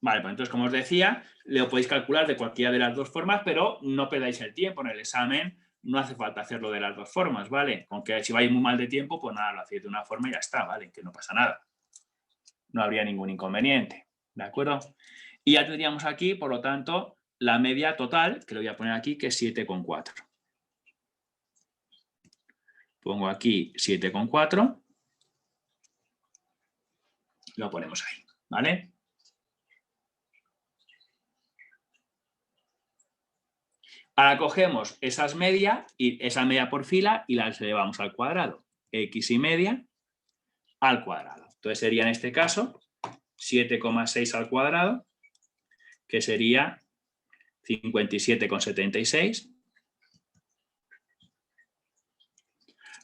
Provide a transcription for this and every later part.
Vale, pues entonces, como os decía, lo podéis calcular de cualquiera de las dos formas, pero no perdáis el tiempo. En el examen no hace falta hacerlo de las dos formas, ¿vale? Aunque si vais muy mal de tiempo, pues nada, lo hacéis de una forma y ya está, ¿vale? Que no pasa nada. No habría ningún inconveniente, ¿de acuerdo? Y ya tendríamos aquí, por lo tanto, la media total, que lo voy a poner aquí, que es 7,4. Pongo aquí 7,4. Lo ponemos ahí, ¿vale? Ahora cogemos esas medias, y esa media por fila, y las elevamos al cuadrado. X y media al cuadrado. Entonces sería en este caso 7,6 al cuadrado, que sería 57,76.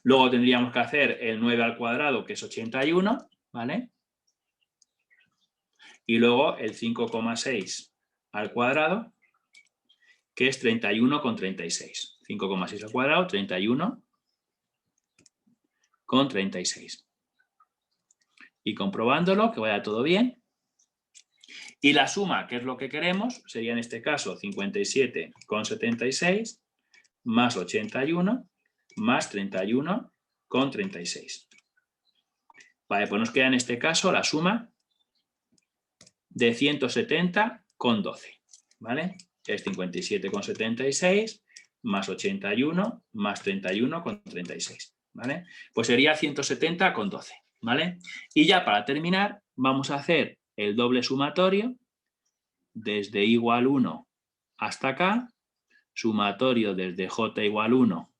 Luego tendríamos que hacer el 9 al cuadrado, que es 81, ¿vale? Y luego el 5,6 al cuadrado, que es 31,36. 5,6 al cuadrado, 31,36. Y comprobándolo, que vaya todo bien. Y la suma, que es lo que queremos, sería en este caso 57,76 más 81 más 31,36. Vale, pues nos queda en este caso la suma de 170,12, ¿vale? Es 57,76 más 81 más 31,36, ¿vale? Pues sería 170,12, ¿vale? Y ya para terminar, vamos a hacer el doble sumatorio desde igual 1 hasta acá, sumatorio desde j igual 1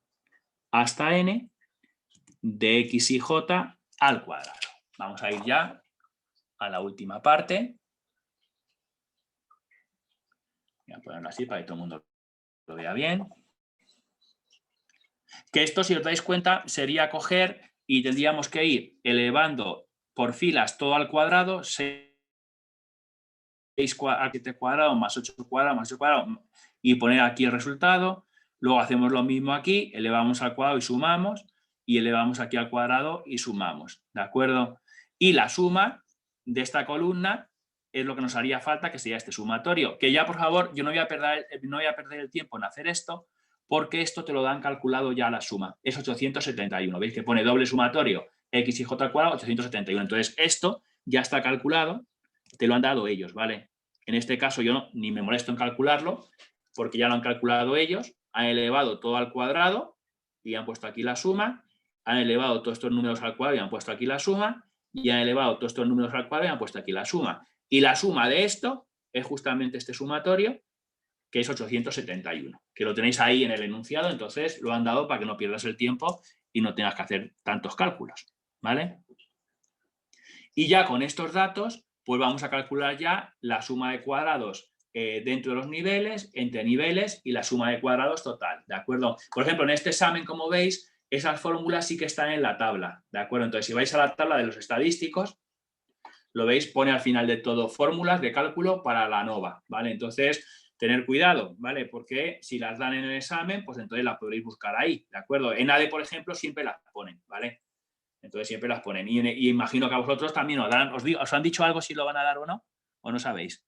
hasta n, de x y j al cuadrado. Vamos a ir ya a la última parte. Voy a ponerlo así para que todo el mundo lo vea bien. Que esto, si os dais cuenta, sería coger y tendríamos que ir elevando por filas todo al cuadrado, 6 a 7 cuadrado más 8 cuadrado más 8 cuadrado, y poner aquí el resultado. Luego hacemos lo mismo aquí, elevamos al cuadrado y sumamos, y elevamos aquí al cuadrado y sumamos, ¿de acuerdo? Y la suma de esta columna es lo que nos haría falta, que sería este sumatorio. Que ya, por favor, yo no voy a perder el tiempo en hacer esto, porque esto te lo dan calculado ya la suma. Es 871. ¿Veis que pone doble sumatorio x y j al cuadrado, 871? Entonces, esto ya está calculado, te lo han dado ellos, ¿vale? En este caso yo ni me molesto en calcularlo, porque ya lo han calculado ellos, han elevado todo al cuadrado y han puesto aquí la suma, han elevado todos estos números al cuadrado y han puesto aquí la suma, y han elevado todos estos números al cuadrado y han puesto aquí la suma. Y la suma de esto es justamente este sumatorio, que es 871, que lo tenéis ahí en el enunciado, entonces lo han dado para que no pierdas el tiempo y no tengas que hacer tantos cálculos, ¿vale? Y ya con estos datos, pues vamos a calcular ya la suma de cuadrados dentro de los niveles, entre niveles y la suma de cuadrados total, ¿de acuerdo? Por ejemplo, en este examen, como veis, esas fórmulas sí que están en la tabla, ¿de acuerdo? Entonces, si vais a la tabla de los estadísticos, lo veis, pone al final de todo fórmulas de cálculo para la ANOVA, ¿vale? Entonces, tener cuidado, ¿vale? Porque si las dan en el examen, pues entonces las podréis buscar ahí, ¿de acuerdo? En ADE, por ejemplo, siempre las ponen, ¿vale? Entonces siempre las ponen. Y imagino que a vosotros también os dan, ¿os han dicho algo si lo van a dar o no? ¿O no sabéis?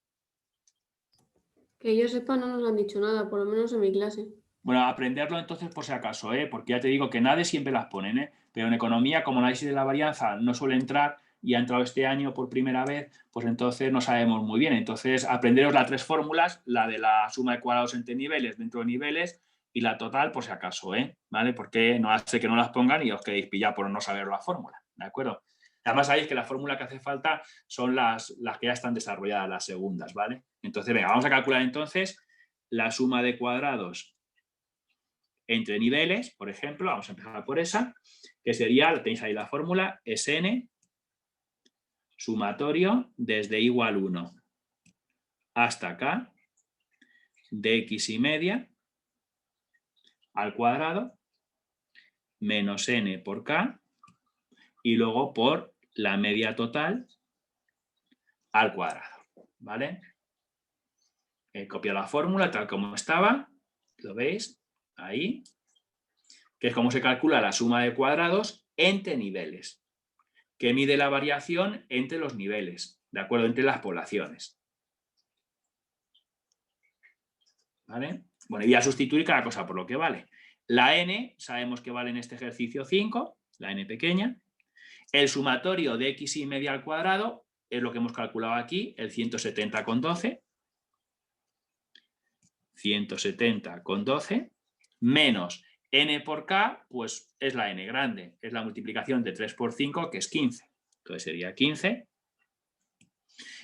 Que yo sepa, no nos han dicho nada, por lo menos en mi clase. Bueno, aprenderlo entonces por si acaso, ¿eh? Porque ya te digo que nadie siempre las ponen, ¿eh? Pero en economía, como análisis de la varianza no suele entrar y ha entrado este año por primera vez, pues entonces no sabemos muy bien. Entonces, aprenderos las tres fórmulas, la de la suma de cuadrados entre niveles, dentro de niveles, y la total por si acaso, ¿eh? ¿Vale? Porque no hace que no las pongan y os quedéis pillados por no saber la fórmula, ¿de acuerdo? Además, sabéis que la fórmula que hace falta son las que ya están desarrolladas, las segundas, ¿vale? Entonces, venga, vamos a calcular entonces la suma de cuadrados entre niveles, por ejemplo, vamos a empezar por esa, que sería, tenéis ahí la fórmula, es n sumatorio desde igual 1 hasta acá, de x y media al cuadrado, menos n por k, y luego por la media total al cuadrado, ¿vale? Copio la fórmula tal como estaba, lo veis, ahí, que es como se calcula la suma de cuadrados entre niveles, que mide la variación entre los niveles, ¿de acuerdo? Entre las poblaciones. ¿vale? Bueno, y voy a sustituir cada cosa por lo que vale. La n sabemos que vale en este ejercicio 5, la n pequeña. El sumatorio de x y media al cuadrado es lo que hemos calculado aquí, el 170,12. 170,12 menos n por k, pues es la n grande, es la multiplicación de 3 por 5, que es 15. Entonces sería 15.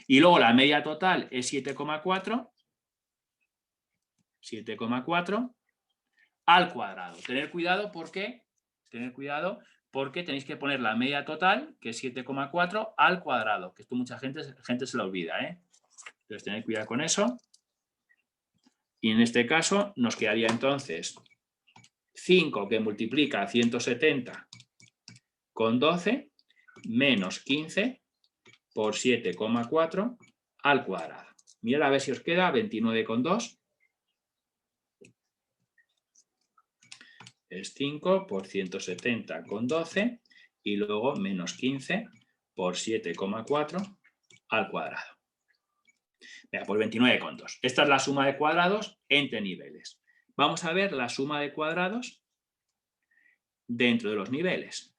Y luego la media total es 7,4. 7,4 al cuadrado. Tener cuidado porque tenéis que poner la media total, que es 7,4, al cuadrado, que esto mucha gente se lo olvida, ¿eh? Entonces tened cuidado con eso. Y en este caso nos quedaría entonces 5 que multiplica 170 con 12 menos 15 por 7,4 al cuadrado. Mirad a ver si os queda 29,2. Es 5 por 170 con 12 y luego menos 15 por 7,4 al cuadrado. Venga, pues 29,2. Esta es la suma de cuadrados entre niveles. Vamos a ver la suma de cuadrados dentro de los niveles.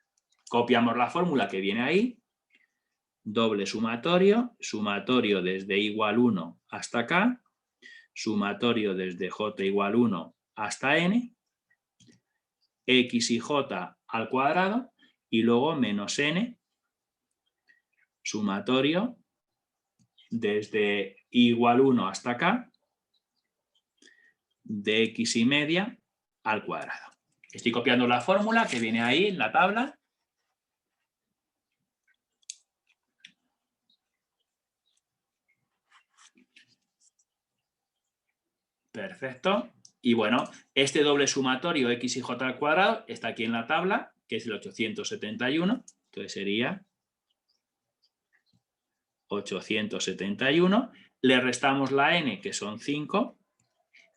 Copiamos la fórmula que viene ahí. Doble sumatorio, sumatorio desde igual 1 hasta k, sumatorio desde j igual 1 hasta n, x y j al cuadrado y luego menos n, sumatorio desde igual 1 hasta k, de x y media al cuadrado. Estoy copiando la fórmula que viene ahí en la tabla. Perfecto. Y bueno, este doble sumatorio x y j al cuadrado está aquí en la tabla, que es el 871. Entonces sería 871. Le restamos la n, que son 5.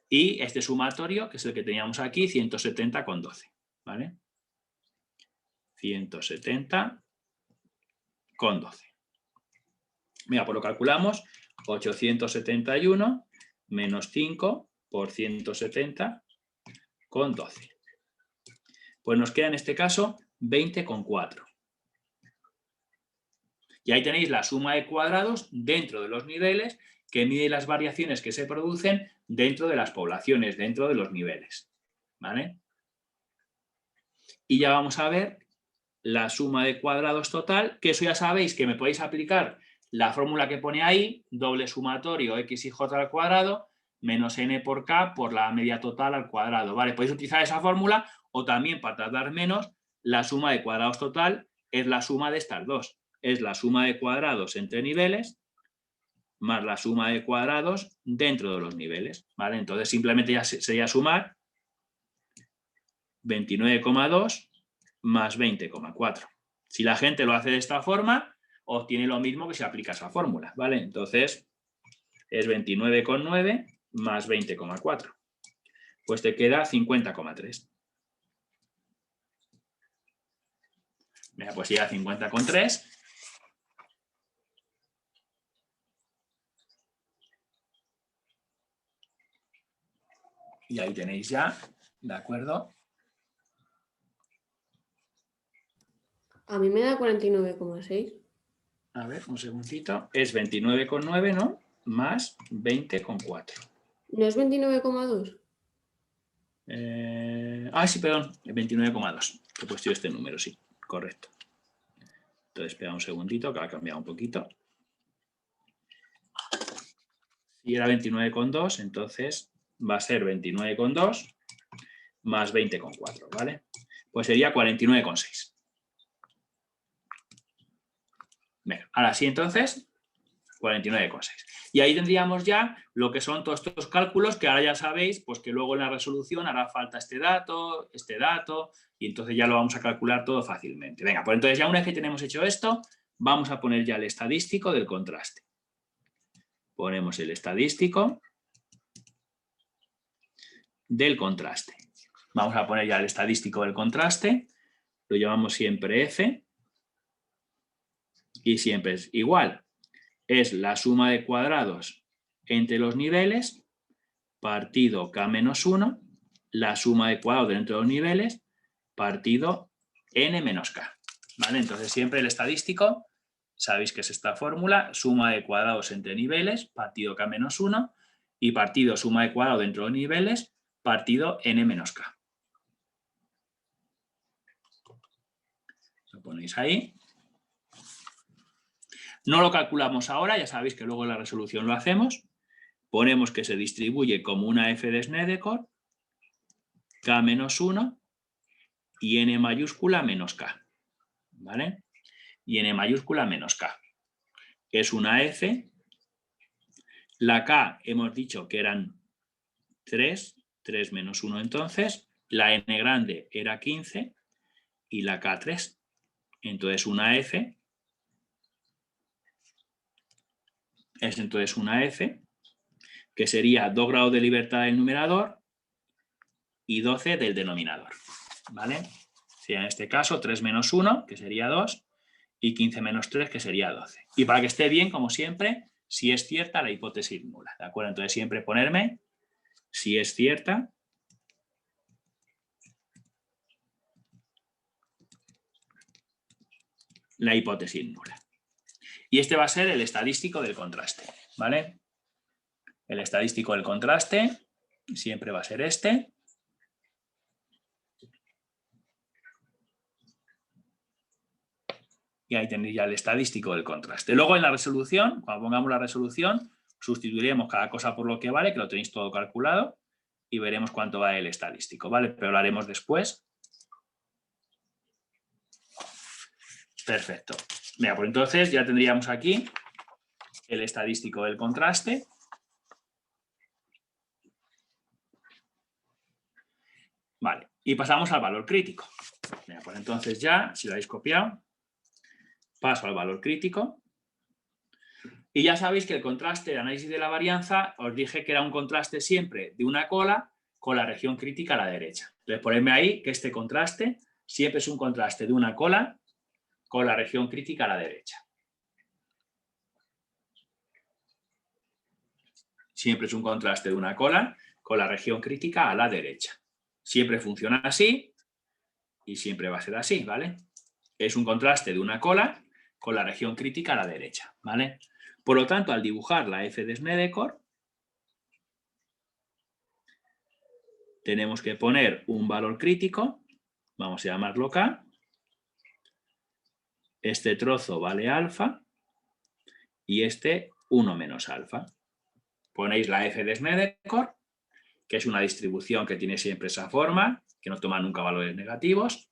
Y este sumatorio, que es el que teníamos aquí, 170,12. ¿Vale? 170,12. Mira, pues lo calculamos. 871 menos 5 por 170,12. Pues nos queda en este caso 20,4. Y ahí tenéis la suma de cuadrados dentro de los niveles que mide las variaciones que se producen dentro de las poblaciones, dentro de los niveles. ¿Vale? Y ya vamos a ver la suma de cuadrados total, que eso ya sabéis que me podéis aplicar la fórmula que pone ahí, doble sumatorio x y j al cuadrado, menos n por k por la media total al cuadrado. ¿Vale? Podéis utilizar esa fórmula o también, para tardar menos, la suma de cuadrados total es la suma de estas dos. Es la suma de cuadrados entre niveles más la suma de cuadrados dentro de los niveles. ¿Vale? Entonces simplemente ya sería sumar 29,2 más 20,4. Si la gente lo hace de esta forma, obtiene lo mismo que si aplica esa fórmula, ¿vale? Entonces, es 29,9 más 20,4. Pues te queda 50,3. Mira, pues llega a 50,3. Y ahí tenéis ya, ¿de acuerdo? A mí me da 49,6. A ver, un segundito. Es 29,9, ¿no? Más 20,4. ¿No es 29,2? Sí, perdón, 29,2. He puesto este número, sí, correcto. Entonces, espera un segundito, que ha cambiado un poquito. Si era 29,2, entonces va a ser 29,2 más 20,4, ¿vale? Pues sería 49,6. Bueno, ahora sí, entonces, 49,6. Y ahí tendríamos ya lo que son todos estos cálculos que ahora ya sabéis, pues que luego en la resolución hará falta este dato, y entonces ya lo vamos a calcular todo fácilmente. Venga, pues entonces ya una vez que tenemos hecho esto, vamos a poner ya el estadístico del contraste. Ponemos el estadístico del contraste. Vamos a poner ya el estadístico del contraste, lo llamamos siempre F, y siempre es igual. Es la suma de cuadrados entre los niveles partido K menos 1, la suma de cuadrados dentro de los niveles, partido N menos K. ¿Vale? Entonces siempre el estadístico, sabéis que es esta fórmula, suma de cuadrados entre niveles, partido K menos 1, y partido suma de cuadrados dentro de los niveles, partido N menos K. Lo ponéis ahí. No lo calculamos ahora, ya sabéis que luego en la resolución lo hacemos. Ponemos que se distribuye como una f de Snedeker, K menos 1 y N mayúscula menos K. ¿Vale? Y N mayúscula menos K. Es una f. La K hemos dicho que eran 3 menos 1 entonces. La N grande era 15 y la K 3. Entonces una f es entonces una f que sería 2 grados de libertad del numerador y 12 del denominador. ¿Vale? Sería en este caso 3 menos 1, que sería 2, y 15 menos 3, que sería 12. Y para que esté bien, como siempre, si es cierta la hipótesis nula. ¿De acuerdo? Entonces siempre ponerme si es cierta la hipótesis nula. Y este va a ser el estadístico del contraste. ¿Vale? El estadístico del contraste siempre va a ser este. Y ahí tenéis ya el estadístico del contraste. Luego en la resolución, cuando pongamos la resolución, sustituiremos cada cosa por lo que vale, que lo tenéis todo calculado, y veremos cuánto vale el estadístico, ¿vale? Pero lo haremos después. Perfecto. Mira, pues entonces ya tendríamos aquí el estadístico del contraste. Vale, y pasamos al valor crítico. Mira, pues entonces ya, si lo habéis copiado, paso al valor crítico. Y ya sabéis que el contraste de análisis de la varianza, os dije que era un contraste siempre de una cola con la región crítica a la derecha. Entonces, ponedme ahí que este contraste siempre es un contraste de una cola con la región crítica a la derecha. Siempre es un contraste de una cola con la región crítica a la derecha. Siempre funciona así y siempre va a ser así, ¿vale? Es un contraste de una cola con la región crítica a la derecha, ¿vale? Por lo tanto, al dibujar la f de Snedeker, tenemos que poner un valor crítico, vamos a llamarlo K. Este trozo vale alfa y este 1 menos alfa. Ponéis la f de Snedeker, que es una distribución que tiene siempre esa forma, que no toma nunca valores negativos.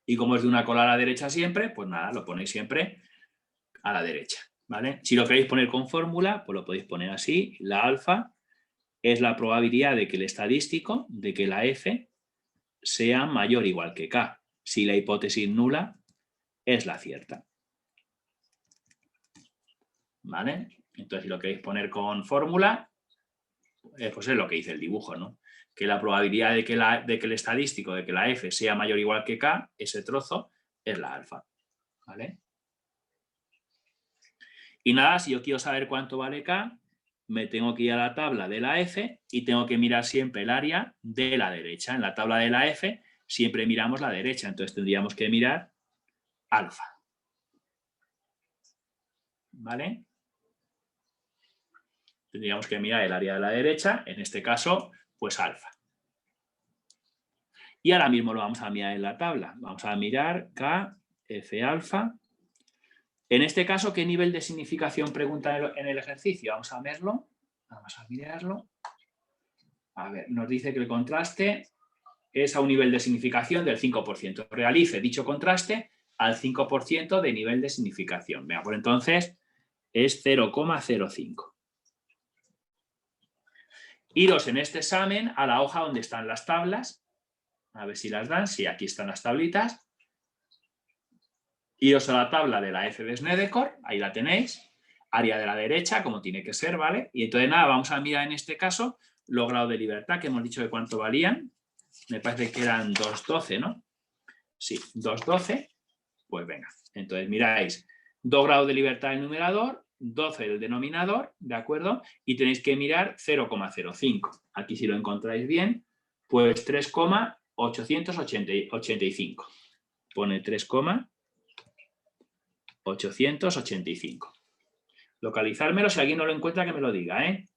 Y como es de una cola a la derecha siempre, pues nada, lo ponéis siempre a la derecha, ¿vale? Si lo queréis poner con fórmula, pues lo podéis poner así. La alfa es la probabilidad de que el estadístico, de que la f sea mayor o igual que K. Si la hipótesis nula es la cierta. ¿Vale? Entonces, si lo queréis poner con fórmula, pues es lo que dice el dibujo, ¿no? Que la probabilidad de que el estadístico, de que la f sea mayor o igual que K, ese trozo, es la alfa. ¿Vale? Y nada, si yo quiero saber cuánto vale K, me tengo que ir a la tabla de la f y tengo que mirar siempre el área de la derecha. En la tabla de la f siempre miramos la derecha, entonces tendríamos que mirar alfa. ¿Vale? Tendríamos que mirar el área de la derecha, en este caso, pues alfa. Y ahora mismo lo vamos a mirar en la tabla. Vamos a mirar K, F alfa. En este caso, ¿qué nivel de significación pregunta en el ejercicio? Vamos a verlo. Vamos a mirarlo. A ver, nos dice que el contraste es a un nivel de significación del 5%. Realice dicho contraste al 5% de nivel de significación. Venga, pues entonces es 0,05. Iros en este examen a la hoja donde están las tablas. A ver si las dan. Sí, aquí están las tablitas. Iros a la tabla de la f de Snedeker. Ahí la tenéis. Área de la derecha, como tiene que ser, ¿vale? Y entonces nada, vamos a mirar en este caso los grados de libertad, que hemos dicho de cuánto valían. Me parece que eran 2,12, ¿no? Sí, 2,12. Pues venga. Entonces miráis 2 grados de libertad del numerador, 12 del denominador, ¿de acuerdo? Y tenéis que mirar 0,05. Aquí si lo encontráis bien, pues 3,885. Pone 3,885. Localizármelo, si alguien no lo encuentra, que me lo diga, ¿eh?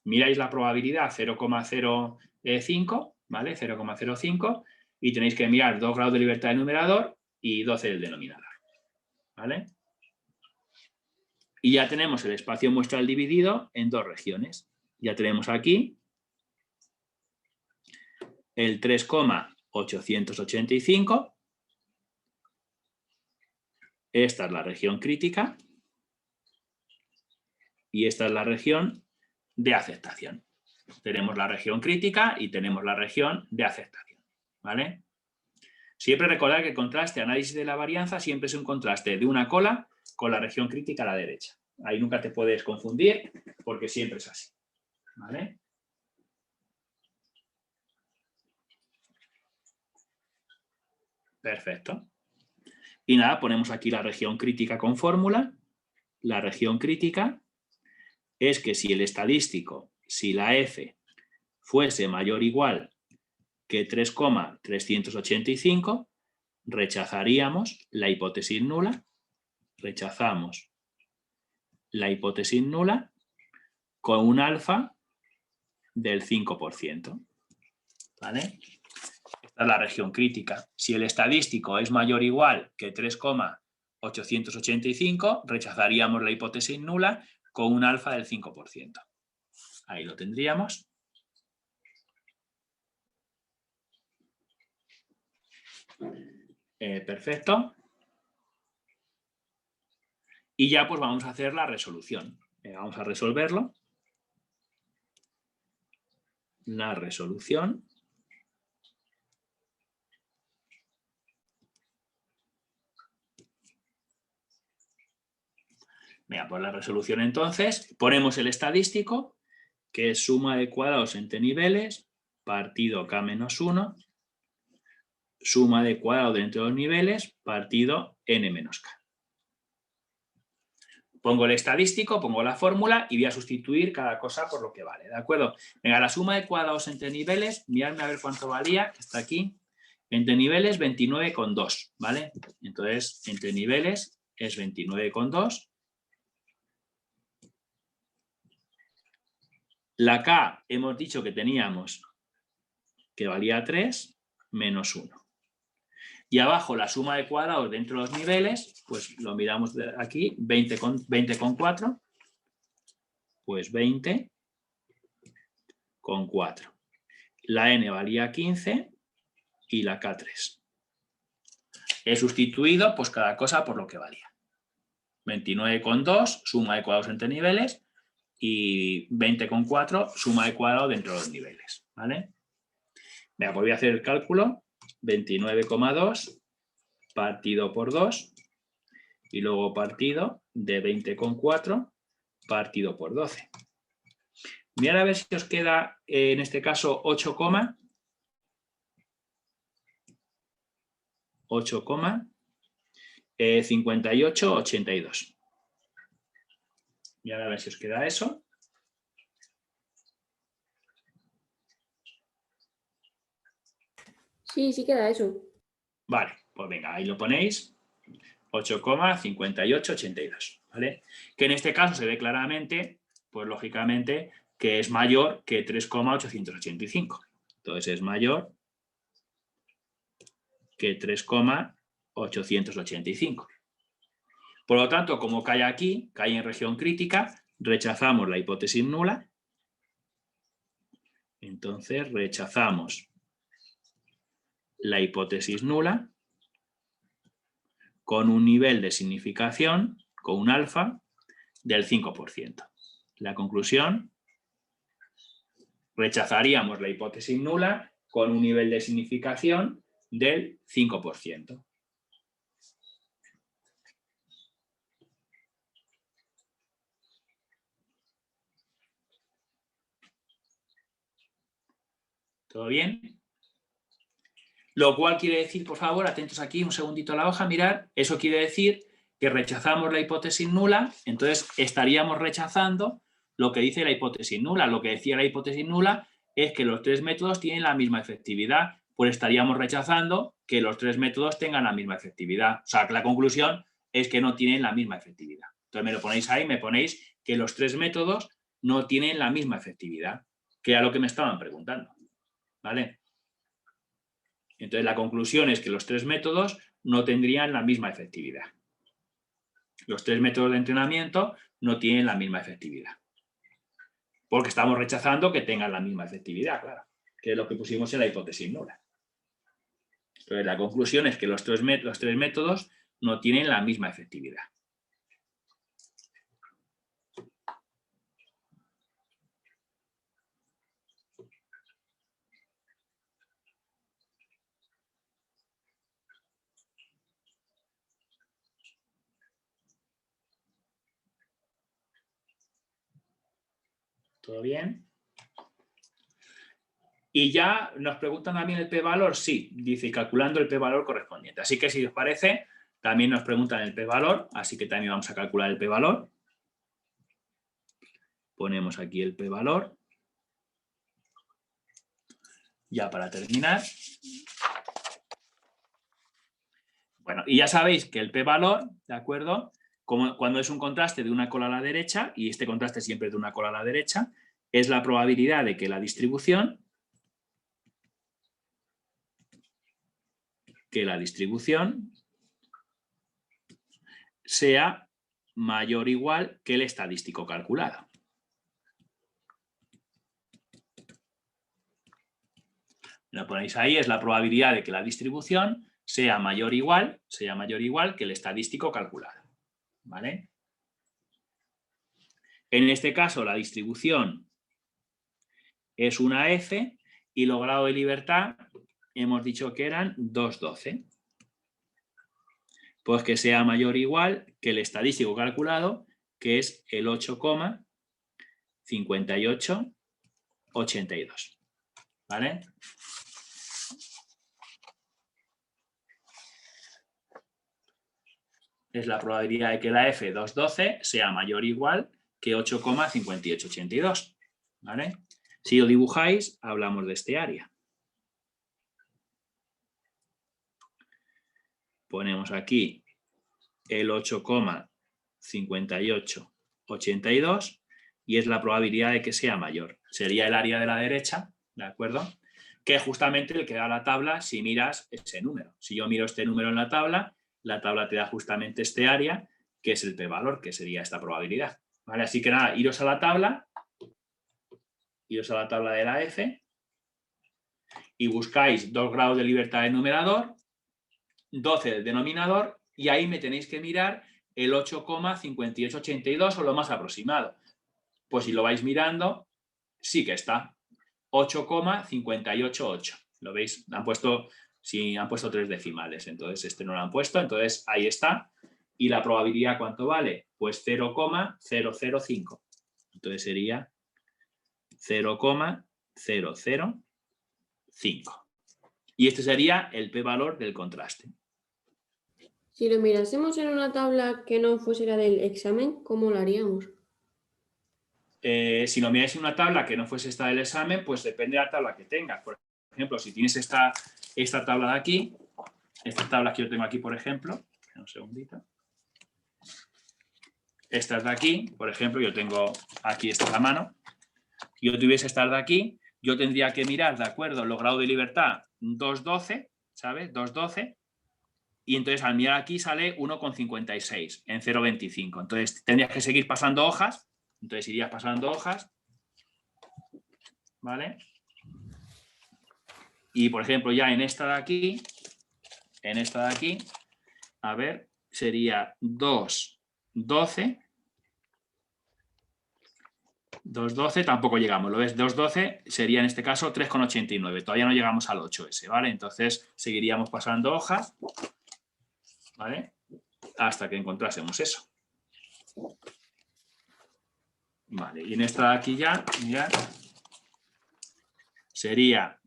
Miráis la probabilidad 0,05, ¿vale? 0,05 y tenéis que mirar 2 grados de libertad del numerador y 12 del denominador, ¿vale? Y ya tenemos el espacio muestral dividido en dos regiones. Ya tenemos aquí el 3,885. Esta es la región crítica y esta es la región de aceptación. Tenemos la región crítica y tenemos la región de aceptación, ¿vale? Siempre recordad que el contraste, análisis de la varianza, siempre es un contraste de una cola con la región crítica a la derecha. Ahí nunca te puedes confundir porque siempre es así, ¿vale? Perfecto. Y nada, ponemos aquí la región crítica con fórmula. La región crítica es que si el estadístico, si la F fuese mayor o igual que 3,385, rechazaríamos la hipótesis nula. Rechazamos la hipótesis nula con un alfa del 5%. ¿Vale? Esta es la región crítica. Si el estadístico es mayor o igual que 3,885, rechazaríamos la hipótesis nula con un alfa del 5%. Ahí lo tendríamos. Perfecto. Y ya pues vamos a hacer la resolución. Vamos a resolverlo. La resolución. Mira, pues la resolución entonces, ponemos el estadístico, que es suma de cuadrados entre niveles, partido k-1, suma de cuadrados entre los niveles, partido n-k. Pongo el estadístico, pongo la fórmula y voy a sustituir cada cosa por lo que vale, ¿de acuerdo? Venga, la suma de cuadrados entre niveles, miradme a ver cuánto valía, que está aquí. Entre niveles 29,2, ¿vale? Entonces, entre niveles es 29,2. La K hemos dicho que teníamos que valía 3 menos 1. Y abajo la suma de cuadrados dentro de los niveles, pues lo miramos de aquí, 20,4, pues 20,4. La N valía 15 y la K 3. He sustituido pues cada cosa por lo que valía. 29,2, suma de cuadrados entre niveles, y 20,4, suma de cuadrados dentro de los niveles, ¿vale? Venga, pues voy a hacer el cálculo. 29,2 partido por 2 y luego partido de 20,4 partido por 12. Mirad a ver si os queda en este caso 8,5882. Mirad a ver si os queda eso. Sí, sí queda eso. Vale, pues venga, ahí lo ponéis. 8,5882, ¿vale? Que en este caso se ve claramente, pues lógicamente, que es mayor que 3,885. Entonces es mayor que 3,885. Por lo tanto, como cae aquí, cae en región crítica, rechazamos la hipótesis nula. Entonces rechazamos la hipótesis nula con un nivel de significación, con un alfa, del 5%. La conclusión, rechazaríamos la hipótesis nula con un nivel de significación del 5%. ¿Todo bien? Lo cual quiere decir, por favor, atentos aquí un segundito a la hoja, mirad, eso quiere decir que rechazamos la hipótesis nula, entonces estaríamos rechazando lo que dice la hipótesis nula. Lo que decía la hipótesis nula es que los tres métodos tienen la misma efectividad, pues estaríamos rechazando que los tres métodos tengan la misma efectividad. O sea, que la conclusión es que no tienen la misma efectividad. Entonces me lo ponéis ahí, me ponéis que los tres métodos no tienen la misma efectividad, que era lo que me estaban preguntando. ¿Vale? Entonces la conclusión es que los tres métodos no tendrían la misma efectividad. Los tres métodos de entrenamiento no tienen la misma efectividad. Porque estamos rechazando que tengan la misma efectividad, claro, que es lo que pusimos en la hipótesis nula. Entonces la conclusión es que los tres métodos no tienen la misma efectividad. ¿Todo bien? Y ya nos preguntan también el p-valor. Sí, dice calculando el p-valor correspondiente. Así que si os parece, también nos preguntan el p-valor, así que también vamos a calcular el p-valor. Ponemos aquí el p-valor. Ya para terminar. Bueno, y ya sabéis que el p-valor, ¿de acuerdo? Cuando es un contraste de una cola a la derecha, y este contraste siempre es de una cola a la derecha, es la probabilidad de que la distribución sea mayor o igual que el estadístico calculado. Lo ponéis ahí, es la probabilidad de que la distribución sea mayor o igual que el estadístico calculado. ¿Vale? En este caso, la distribución es una F y los grados de libertad hemos dicho que eran 2,12. Pues que sea mayor o igual que el estadístico calculado, que es el 8,5882. ¿Vale? Es la probabilidad de que la F 2,12 sea mayor o igual que 8,5882. ¿Vale? Si lo dibujáis, hablamos de este área. Ponemos aquí el 8,5882 y es la probabilidad de que sea mayor. Sería el área de la derecha, ¿de acuerdo? Que es justamente el que da la tabla si miras ese número. Si yo miro este número en la tabla te da justamente este área, que es el p-valor, que sería esta probabilidad. ¿Vale? Así que nada, iros a la tabla de la F y buscáis 2 grados de libertad del numerador, 12 del denominador, y ahí me tenéis que mirar el 8,5882 o lo más aproximado. Pues si lo vais mirando, sí que está. 8,588. ¿Lo veis? Han puesto 3 decimales, entonces este no lo han puesto, entonces ahí está. ¿Y la probabilidad cuánto vale? Pues 0,005. Entonces sería 0,005. Y este sería el p-valor del contraste. Si lo mirásemos en una tabla que no fuese la del examen, ¿cómo lo haríamos? Si lo miráis en una tabla que no fuese esta del examen, pues depende de la tabla que tengas. Por ejemplo, si tienes esta tabla de aquí, estas tablas que yo tengo aquí, por ejemplo, un segundito. Estas de aquí, por ejemplo, yo tengo aquí esta a la mano. Si yo tuviese estas de aquí, yo tendría que mirar, ¿de acuerdo?, los grados de libertad 2,12, ¿sabes? 2,12. Y entonces al mirar aquí sale 1,56 en 0,25. Entonces tendrías que seguir pasando hojas. Entonces irías pasando hojas. ¿Vale? Y por ejemplo ya en esta de aquí, a ver, sería 2,12. 2,12 tampoco llegamos, ¿lo ves? 2,12 sería en este caso 3,89. Todavía no llegamos al 8S, ¿vale? Entonces seguiríamos pasando hojas, ¿vale? Hasta que encontrásemos eso. Vale, y en esta de aquí ya, mirad, sería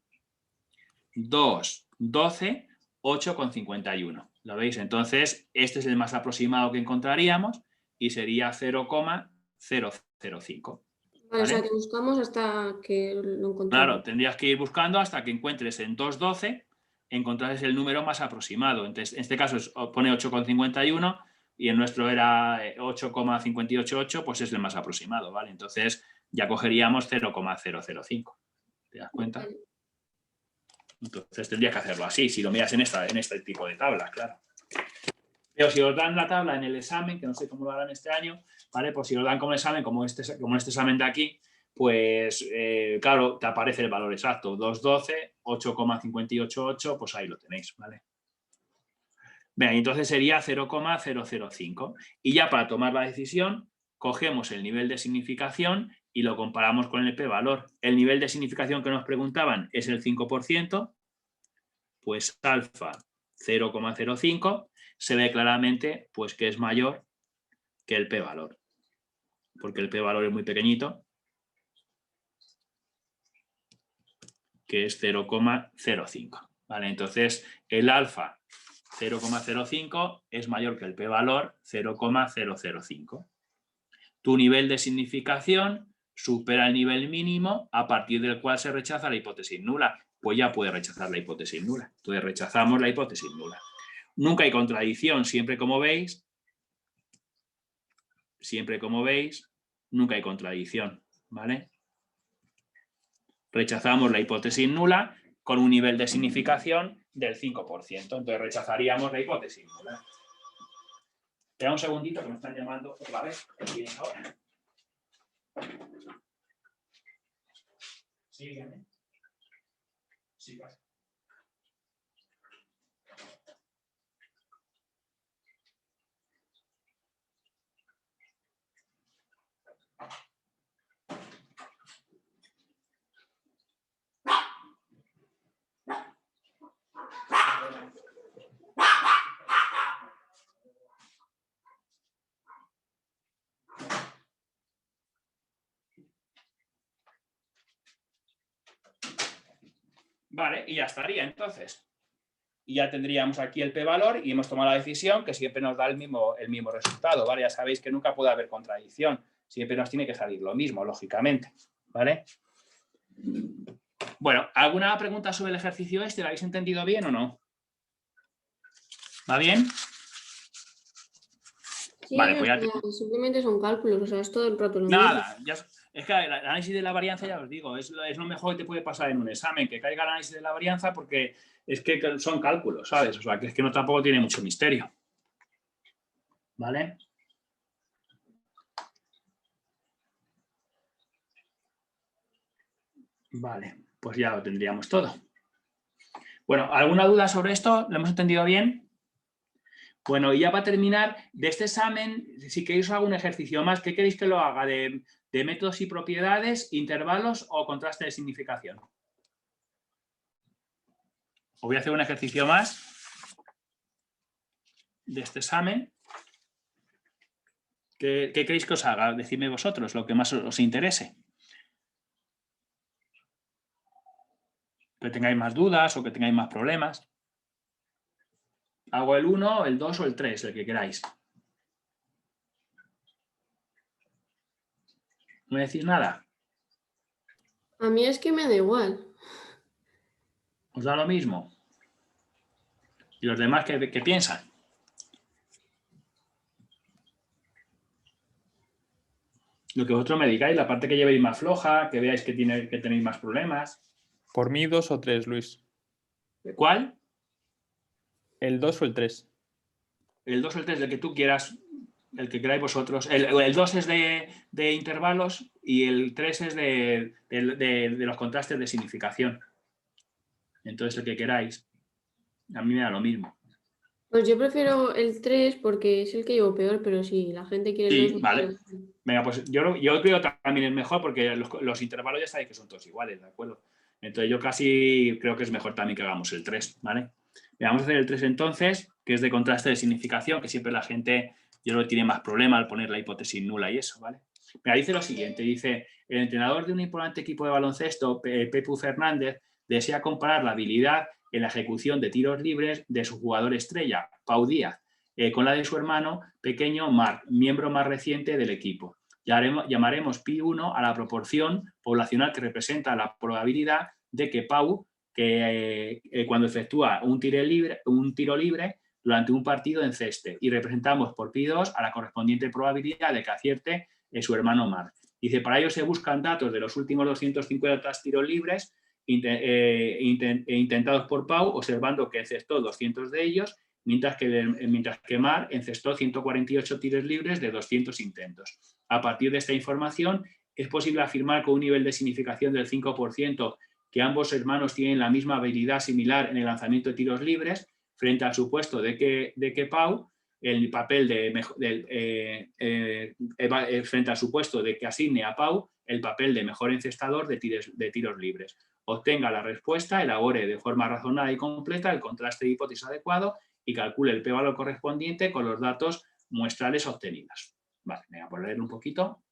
2,12, 8,51. ¿Lo veis? Entonces, este es el más aproximado que encontraríamos y sería 0,005. Vale, o sea, ¿Vale? que buscamos hasta que lo encontremos. Claro, tendrías que ir buscando hasta que encuentres en 2,12, encontrases el número más aproximado. Entonces, en este caso pone 8,51 y en nuestro era 8,588, pues es el más aproximado, ¿vale? Entonces, ya cogeríamos 0,005. ¿Te das cuenta? Vale. Entonces, tendría que hacerlo así, si lo miras en este tipo de tabla, claro. Pero si os dan la tabla en el examen, que no sé cómo lo harán este año, ¿vale? Pues si os dan como examen, como este examen de aquí, pues claro, te aparece el valor exacto, 2,12, 8,588, pues ahí lo tenéis, ¿vale? Bien, entonces sería 0,005. Y ya para tomar la decisión, cogemos el nivel de significación y lo comparamos con el p-valor. El nivel de significación que nos preguntaban es el 5%, pues alfa 0,05 se ve claramente pues, que es mayor que el p-valor, porque el p-valor es muy pequeñito, que es 0,05. ¿Vale? Entonces, el alfa 0,05 es mayor que el p-valor 0,005. Tu nivel de significación supera el nivel mínimo a partir del cual se rechaza la hipótesis nula. Pues ya puede rechazar la hipótesis nula. Entonces rechazamos la hipótesis nula. Nunca hay contradicción, siempre como veis, nunca hay contradicción, ¿vale? Rechazamos la hipótesis nula con un nivel de significación del 5%. Entonces rechazaríamos la hipótesis nula. Espera un segundito que me están llamando otra vez. ¿Qué tienes ahora? Sí, dígame. Sí, pasa. Vale, y ya estaría entonces. Y ya tendríamos aquí el p-valor y hemos tomado la decisión que siempre nos da el mismo resultado, ¿vale? Ya sabéis que nunca puede haber contradicción, siempre nos tiene que salir lo mismo, lógicamente, ¿vale? Bueno, ¿alguna pregunta sobre el ejercicio este? ¿Lo habéis entendido bien o no? ¿Va bien? Sí, Vale, pues o sea, simplemente son cálculos, o sea, es todo el rato lo mismo. nada, es que el análisis de la varianza, ya os digo, es lo mejor que te puede pasar en un examen, que caiga el análisis de la varianza porque es que son cálculos, ¿sabes? O sea, que es que no tampoco tiene mucho misterio. ¿Vale? Vale, pues ya lo tendríamos todo. Bueno, ¿alguna duda sobre esto? ¿Lo hemos entendido bien? Bueno, y ya para terminar, de este examen, si queréis hago un ejercicio más, ¿qué queréis que lo haga? ¿De métodos y propiedades, intervalos o contraste de significación? Os voy a hacer un ejercicio más de este examen. ¿Qué queréis que os haga? Decidme vosotros lo que más os interese. Que tengáis más dudas o que tengáis más problemas. Hago el 1, el 2 o el 3, el que queráis. ¿No me decís nada? A mí es que me da igual. ¿Os da lo mismo? ¿Y los demás qué piensan? Lo que vosotros me digáis, la parte que llevéis más floja, que veáis que tenéis más problemas. Por mí 2 o 3, Luis. ¿Cuál? ¿El 2 o el 3? El 2 o el 3, el que tú quieras, el que queráis vosotros. El 2 es de intervalos y el 3 es de los contrastes de significación. Entonces, el que queráis. A mí me da lo mismo. Pues yo prefiero el 3 porque es el que llevo peor, pero si la gente quiere el 2... Sí, vale. Venga, pues yo creo que también es mejor porque los intervalos ya sabéis que son todos iguales, ¿de acuerdo? Entonces yo casi creo que es mejor también que hagamos el 3, ¿vale? Vamos a hacer el 3 entonces, que es de contraste de significación, que siempre la gente, yo creo que tiene más problema al poner la hipótesis nula y eso, ¿vale? Mira, dice lo siguiente, dice, el entrenador de un importante equipo de baloncesto, Pepu Fernández, desea comparar la habilidad en la ejecución de tiros libres de su jugador estrella, Pau Díaz, con la de su hermano pequeño Marc, miembro más reciente del equipo. Llamaremos pi1 a la proporción poblacional que representa la probabilidad de que Pau, cuando efectúa un tiro libre durante un partido, enceste, y representamos por pi2 a la correspondiente probabilidad de que acierte su hermano Marc. Dice, para ello se buscan datos de los últimos 250 tiros libres intentados por Pau, observando que encestó 200 de ellos, mientras que Marc encestó 148 tiros libres de 200 intentos. A partir de esta información, es posible afirmar con un nivel de significación del 5% que ambos hermanos tienen la misma habilidad similar en el lanzamiento de tiros libres, frente al supuesto de que Pau, el papel frente al supuesto de que asigne a Pau el papel de mejor encestador de tiros libres. Obtenga la respuesta, elabore de forma razonada y completa el contraste de hipótesis adecuado y calcule el p-valor correspondiente con los datos muestrales obtenidos. Vale, me voy a poner un poquito.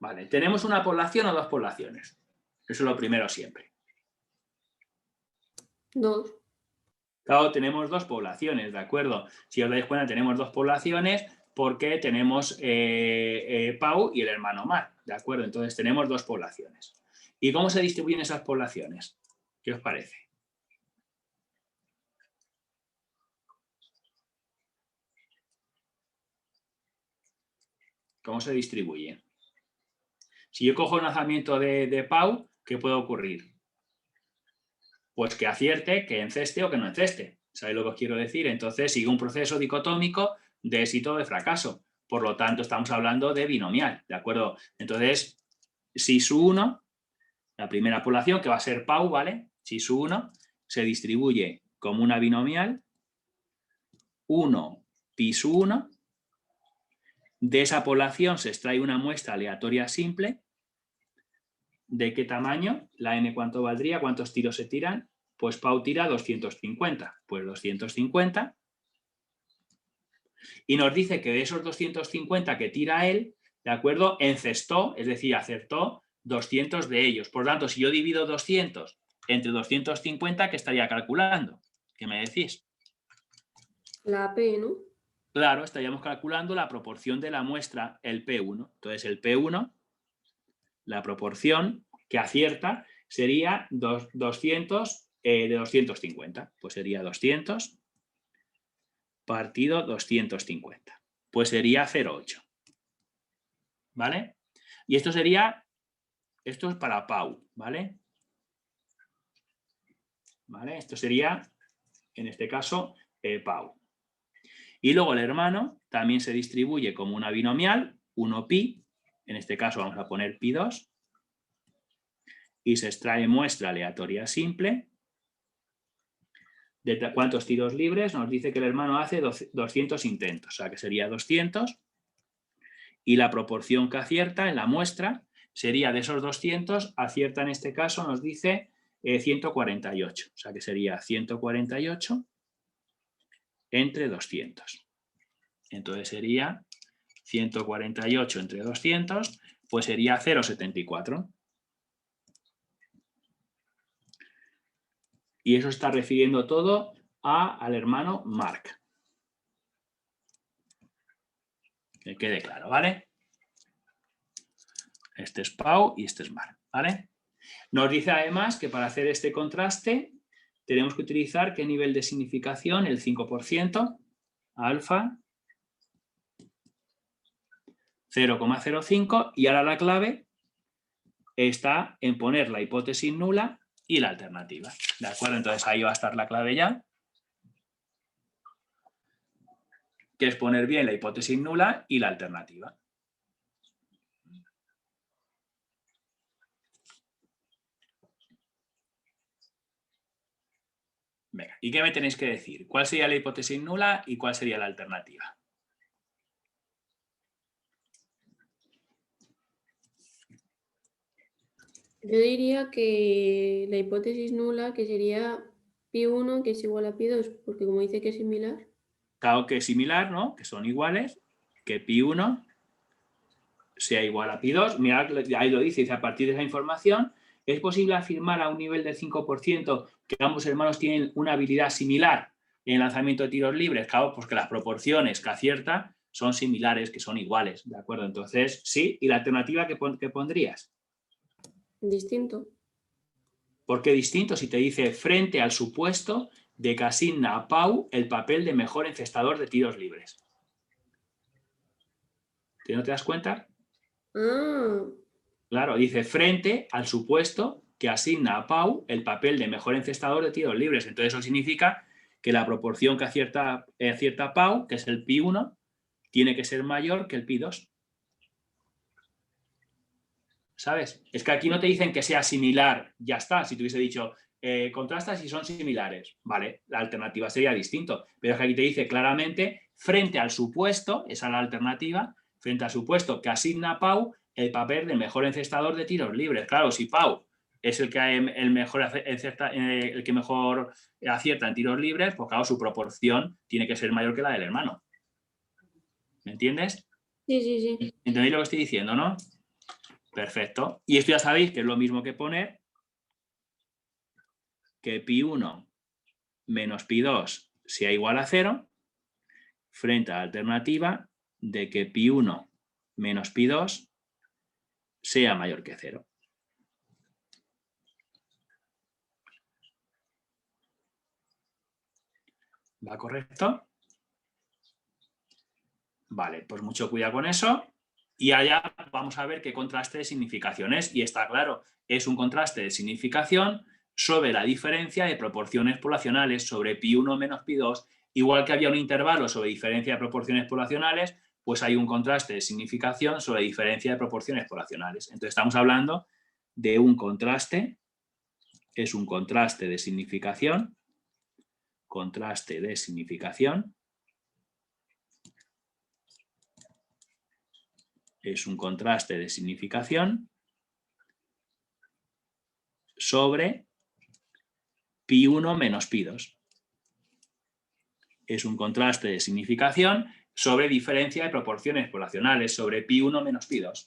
Vale, ¿tenemos una población o dos poblaciones? Eso es lo primero siempre. Dos. Claro, tenemos dos poblaciones, ¿de acuerdo? Si os dais cuenta, tenemos dos poblaciones porque tenemos Pau y el hermano Marc, ¿de acuerdo? Entonces tenemos dos poblaciones. ¿Y cómo se distribuyen esas poblaciones? ¿Qué os parece? ¿Cómo se distribuyen? Si yo cojo el lanzamiento de Pau, ¿qué puede ocurrir? Pues que acierte, que enceste o que no enceste. ¿Sabéis lo que os quiero decir? Entonces sigue un proceso dicotómico de éxito o de fracaso. Por lo tanto, estamos hablando de binomial, ¿de acuerdo? Entonces, si su 1, la primera población, que va a ser Pau, ¿vale? Si su 1 se distribuye como una binomial, 1 pi su 1, de esa población se extrae una muestra aleatoria simple. ¿De qué tamaño? La n, ¿cuánto valdría? ¿Cuántos tiros se tiran? Pues Pau tira 250. Pues 250. Y nos dice que de esos 250 que tira él, ¿de acuerdo? Encestó, es decir, acertó 200 de ellos. Por tanto, si yo divido 200 entre 250, ¿qué estaría calculando? ¿Qué me decís? La P, ¿no? Claro, estaríamos calculando la proporción de la muestra, el P1. Entonces, el P1, la proporción que acierta, sería 200 de 250. Pues sería 200 partido 250. Pues sería 0,8. ¿Vale? Y esto es para Pau, ¿vale? ¿Vale? Esto sería, en este caso, Pau. Y luego el hermano también se distribuye como una binomial, 1 pi, en este caso vamos a poner pi2, y se extrae muestra aleatoria simple. ¿De cuántos tiros libres? Nos dice que el hermano hace 200 intentos, o sea que sería 200, y la proporción que acierta en la muestra sería de esos 200, acierta en este caso, nos dice 148, o sea que sería 148 entre 200. Entonces sería 148 entre 200, pues sería 0,74. Y eso está refiriendo todo al hermano Marc. Que quede claro, ¿vale? Este es Pau y este es Marc, ¿vale? Nos dice además que para hacer este contraste tenemos que utilizar ¿qué nivel de significación? El 5%, alfa, 0,05, y ahora la clave está en poner la hipótesis nula y la alternativa, ¿de acuerdo? Entonces ahí va a estar la clave ya, que es poner bien la hipótesis nula y la alternativa. Venga, ¿y qué me tenéis que decir? ¿Cuál sería la hipótesis nula y cuál sería la alternativa? Yo diría que la hipótesis nula, que sería pi1, que es igual a pi2, porque como dice que es similar. Claro que es similar, ¿no? Que son iguales, que pi1 sea igual a pi2. Mirad, ahí lo dice a partir de esa información, ¿es posible afirmar a un nivel del 5% que ambos hermanos tienen una habilidad similar en el lanzamiento de tiros libres? Claro, pues que las proporciones que acierta son similares, que son iguales, ¿de acuerdo? Entonces, sí. ¿Y la alternativa que pondrías? Distinto. ¿Por qué distinto? Si te dice frente al supuesto de que asigna a Pau el papel de mejor encestador de tiros libres. ¿No te das cuenta? Ah, Claro, dice frente al supuesto que asigna a Pau el papel de mejor encestador de tiros libres. Entonces eso significa que la proporción que acierta Pau, que es el pi1, tiene que ser mayor que el pi2. ¿Sabes? Es que aquí no te dicen que sea similar, ya está. Si te hubiese dicho, contrasta si son similares, vale, la alternativa sería distinto. Pero es que aquí te dice claramente, frente al supuesto, esa es la alternativa, frente al supuesto que asigna a Pau el papel del mejor encestador de tiros libres. Claro, si Pau es el que mejor acierta en tiros libres, pues claro, su proporción tiene que ser mayor que la del hermano. ¿Me entiendes? sí, sí, sí. ¿Entendéis lo que estoy diciendo, no? Perfecto. Y esto ya sabéis que es lo mismo que poner que pi1 menos pi2 sea igual a 0 frente a la alternativa de que pi1 menos pi2 sea mayor que 0. ¿Va correcto? Vale, pues mucho cuidado con eso. Y allá vamos a ver qué contraste de significación es. Y está claro, es un contraste de significación sobre la diferencia de proporciones poblacionales sobre pi1 menos pi2. Igual que había un intervalo sobre diferencia de proporciones poblacionales, pues hay un contraste de significación sobre diferencia de proporciones poblacionales. Entonces estamos hablando de un contraste, es un contraste de significación, es un contraste de significación sobre pi1 menos pi2. Es un contraste de significación sobre diferencia de proporciones poblacionales, sobre pi1 menos pi2.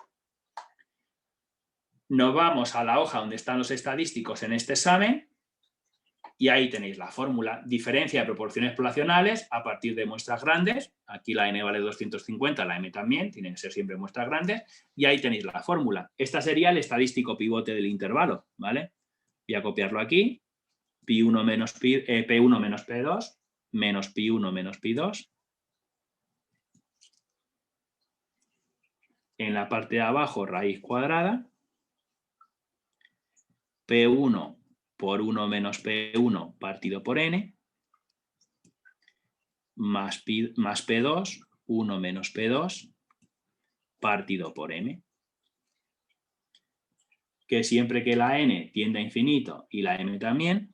Nos vamos a la hoja donde están los estadísticos en este examen y ahí tenéis la fórmula. Diferencia de proporciones poblacionales a partir de muestras grandes. Aquí la n vale 250, la m también, tienen que ser siempre muestras grandes. Y ahí tenéis la fórmula. Esta sería el estadístico pivote del intervalo, ¿vale? Voy a copiarlo aquí. P1 menos P1 menos P2 menos P1 menos P2. En la parte de abajo, raíz cuadrada. P1 por 1 menos P1 partido por n. Más P2, 1 menos P2 partido por m. Que siempre que la n tiende a infinito y la m también,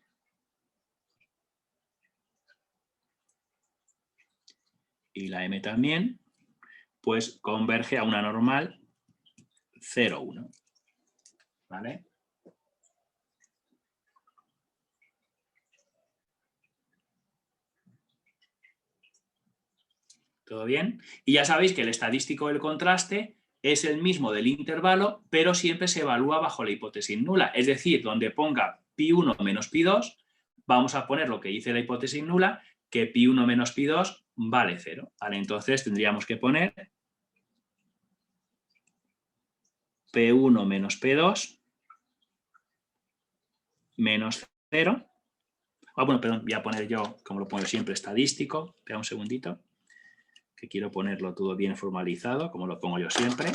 pues converge a una normal 0, 1. ¿Vale? ¿Todo bien? Y ya sabéis que el estadístico del contraste es el mismo del intervalo, pero siempre se evalúa bajo la hipótesis nula. Es decir, donde ponga pi1 menos pi2, vamos a poner lo que dice la hipótesis nula, que pi1 menos pi2 vale 0. ¿Vale? Entonces tendríamos que poner P1 menos P2 menos 0. Bueno, perdón, voy a poner yo, como lo pongo siempre, estadístico. Espera un segundito, que quiero ponerlo todo bien formalizado, como lo pongo yo siempre.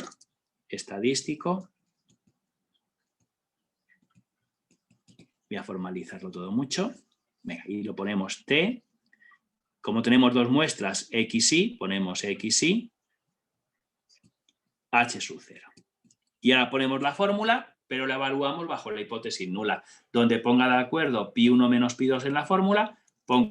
Estadístico. Voy a formalizarlo todo mucho. Venga, y lo ponemos T. Como tenemos dos muestras, X y, ponemos X y, H sub 0. Y ahora ponemos la fórmula, pero la evaluamos bajo la hipótesis nula. Donde ponga de acuerdo pi1 menos pi2 en la fórmula, pongo